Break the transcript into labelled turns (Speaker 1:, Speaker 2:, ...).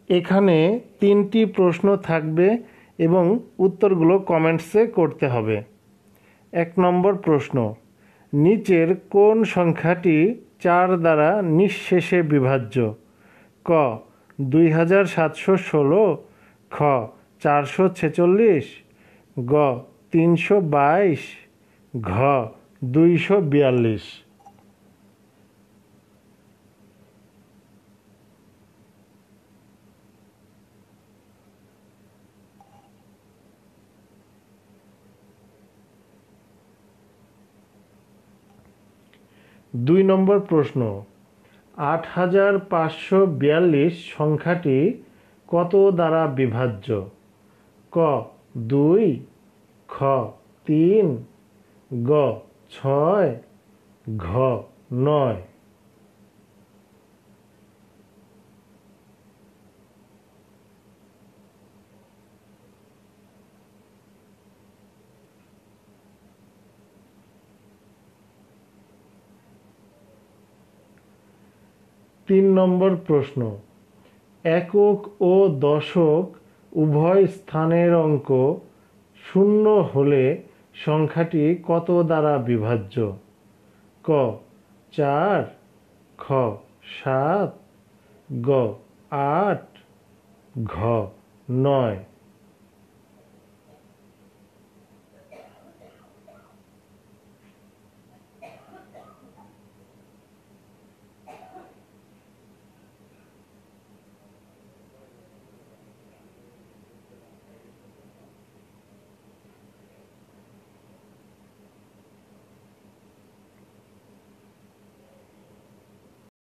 Speaker 1: এখানে 3টি প্রশ্ন থাকবে এবং উত্তরগুলো কমেন্টসে করতে হবে। 1 নম্বর প্রশ্ন, নিচের কোন সংখ্যাটি 4 দ্বারা নিঃশেষে বিভাজ্য? ক 2716, খ 446, গ 322, ঘ 242। 2 নম্বর প্রশ্ন, 8542 সংখ্যাটি কত দ্বারা বিভাজ্য? ক 2, খ 3, গ 6, ঘ 9। 3 নম্বর প্রশ্ন, একক ও দশক উভয় স্থানের অঙ্ক শূন্য হলে সংখ্যাটি কত দ্বারা বিভাজ্য? ক 4, খ 7, গ 8, ঘ 9।